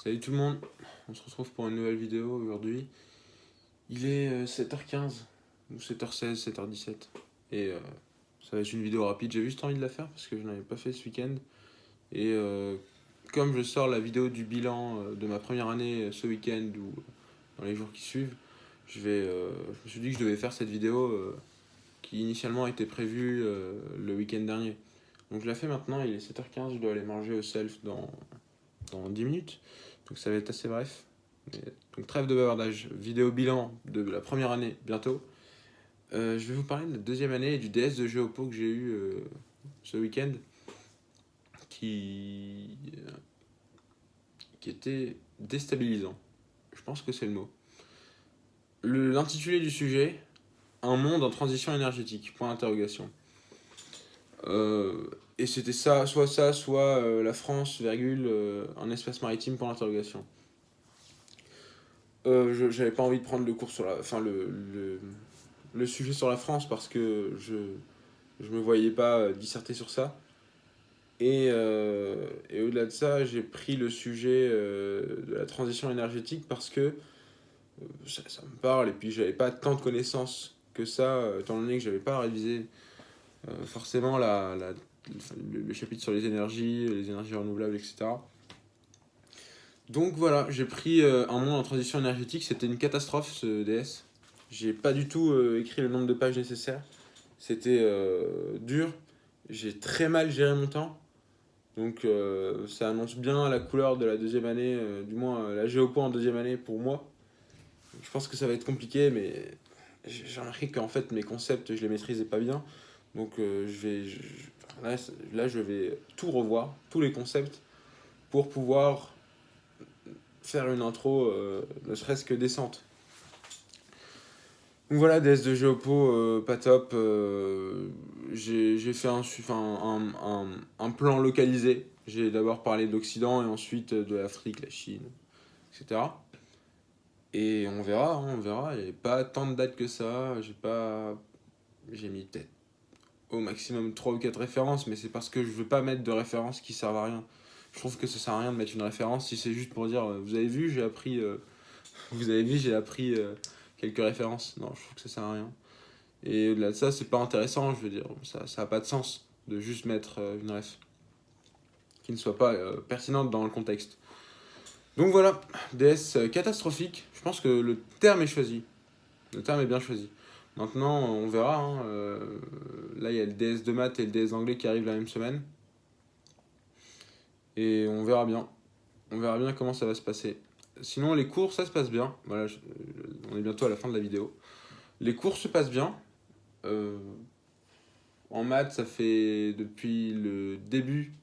Salut tout le monde, on se retrouve pour une nouvelle vidéo aujourd'hui. Il est 7h15, ou 7h16, 7h17. Et ça va être une vidéo rapide, j'ai juste envie de la faire parce que je n'avais pas fait ce week-end. Et comme je sors la vidéo du bilan de ma première année ce week-end ou dans les jours qui suivent, je me suis dit que je devais faire cette vidéo qui initialement était prévue le week-end dernier. Donc je la fais maintenant, il est 7h15, je dois aller manger au self dans 10 minutes. Donc ça va être assez bref. Donc trêve de bavardage, vidéo bilan de la première année bientôt. Je vais vous parler de la deuxième année et du DS de Géopo que j'ai eu ce week-end qui, qui était déstabilisant. Je pense que c'est le mot. L'intitulé du sujet, un monde en transition énergétique, point d'interrogation. Et c'était ça, soit la France, virgule, un espace maritime, point d'interrogation. J'avais pas envie de prendre le cours sur la, enfin le sujet sur la France parce que je me voyais pas disserter sur ça. Et au-delà de ça, j'ai pris le sujet de la transition énergétique parce que ça me parle et puis j'avais pas tant de connaissances que ça, étant donné que j'avais pas révisé forcément le chapitre sur les énergies renouvelables, etc. Donc voilà, j'ai pris un monde en transition énergétique, c'était une catastrophe ce DS. J'ai pas du tout écrit le nombre de pages nécessaires. C'était dur. J'ai très mal géré mon temps. Donc ça annonce bien la couleur de la deuxième année, du moins la géopo en deuxième année pour moi. Je pense que ça va être compliqué, mais j'ai remarqué qu'en fait mes concepts, je les maîtrisais pas bien. Donc là, je vais tout revoir, tous les concepts, pour pouvoir faire une intro, ne serait-ce que décente. Donc voilà, DS de Géopo, pas top. J'ai fait un plan localisé. J'ai d'abord parlé d'Occident et ensuite de l'Afrique, la Chine, etc. Et on verra, hein, on verra. Il n'y a pas tant de dates que ça. J'ai mis peut-être au maximum 3 ou 4 références, mais c'est parce que je veux pas mettre de références qui servent à rien. Je trouve que ça sert à rien de mettre une référence si c'est juste pour dire vous avez vu, j'ai appris. Vous avez vu, j'ai appris quelques références. Non, je trouve que ça sert à rien. Et au-delà de ça, c'est pas intéressant, je veux dire, ça a pas de sens de juste mettre une ref qui ne soit pas pertinente dans le contexte. Donc voilà, DS catastrophique, je pense que le terme est choisi, le terme est bien choisi. Maintenant, on verra, hein, là il y a le DS de maths et le DS d'anglais qui arrivent la même semaine, et on verra bien comment ça va se passer. Sinon, les cours, ça se passe bien, voilà, on est bientôt à la fin de la vidéo. Les cours se passent bien, euh, en maths, ça fait depuis le début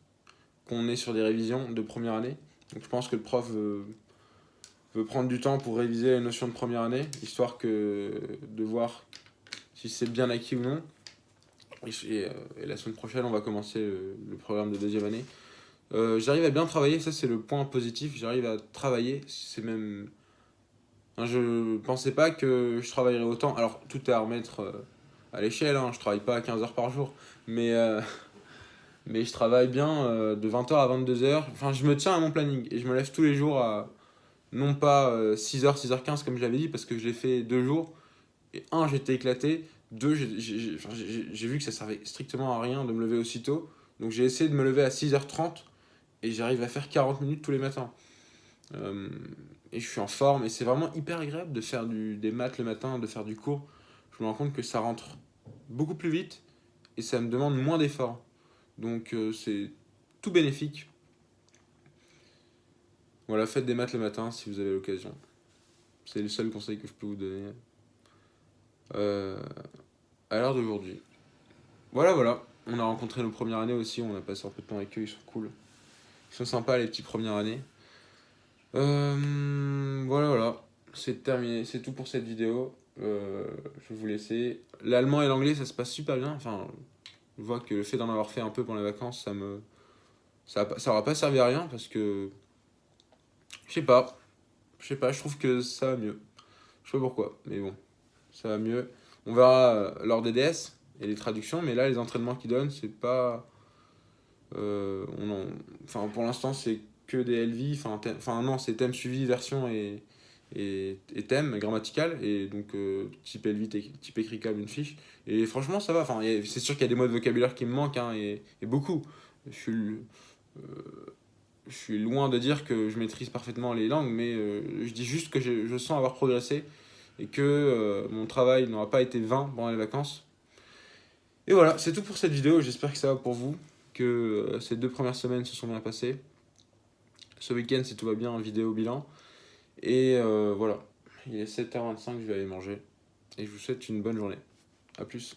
qu'on est sur des révisions de première année. Donc je pense que le prof veut prendre du temps pour réviser les notions de première année, histoire que de voir si c'est bien acquis ou non. Et la semaine prochaine, on va commencer le programme de deuxième année. J'arrive à bien travailler, ça c'est le point positif. J'arrive à travailler, c'est même. Enfin, je pensais pas que je travaillerais autant. Alors tout est à remettre à l'échelle, hein. Je travaille pas à 15 heures par jour, mais mais je travaille bien de 20h à 22h. Enfin, je me tiens à mon planning et je me lève tous les jours à non pas 6h, 6h15 comme je l'avais dit, parce que je l'ai fait 2 jours. Et un, j'étais éclaté. Deux, j'ai vu que ça servait strictement à rien de me lever aussitôt. Donc j'ai essayé de me lever à 6h30 et j'arrive à faire 40 minutes tous les matins. Euh, et je suis en forme et c'est vraiment hyper agréable de faire des maths le matin, de faire du cours. Je me rends compte que ça rentre beaucoup plus vite et ça me demande moins d'efforts. Donc c'est tout bénéfique. Voilà, faites des maths le matin si vous avez l'occasion. C'est le seul conseil que je peux vous donner euh, à l'heure d'aujourd'hui. Voilà, voilà. On a rencontré nos premières années aussi, on a passé un peu de temps avec eux, ils sont cool. Ils sont sympas les petits premières années. Voilà, voilà. C'est terminé, c'est tout pour cette vidéo. Je vais vous laisser. L'allemand et l'anglais, ça se passe super bien. Enfin, je vois que le fait d'en avoir fait un peu pendant les vacances, ça aura pas servi à rien parce que je sais pas. Je sais pas, je trouve que ça va mieux. Je sais pas pourquoi, mais bon, ça va mieux. On verra lors des DS et les traductions, mais là, les entraînements qu'ils donnent, c'est pas. Enfin, pour l'instant, c'est que des LV, enfin non, c'est thème suivi, version et thème grammatical, et donc type LV, type écrit comme une fiche. Et franchement, ça va. Enfin, c'est sûr qu'il y a des mots de vocabulaire qui me manquent, hein, et beaucoup. Je suis, euh, je suis loin de dire que je maîtrise parfaitement les langues, mais je dis juste que je sens avoir progressé et que mon travail n'aura pas été vain pendant les vacances. Et voilà, c'est tout pour cette vidéo. J'espère que ça va pour vous, que ces 2 premières semaines se sont bien passées. Ce week-end, si tout va bien, vidéo bilan. Et voilà, il est 7h25, je vais aller manger. Et je vous souhaite une bonne journée. A plus.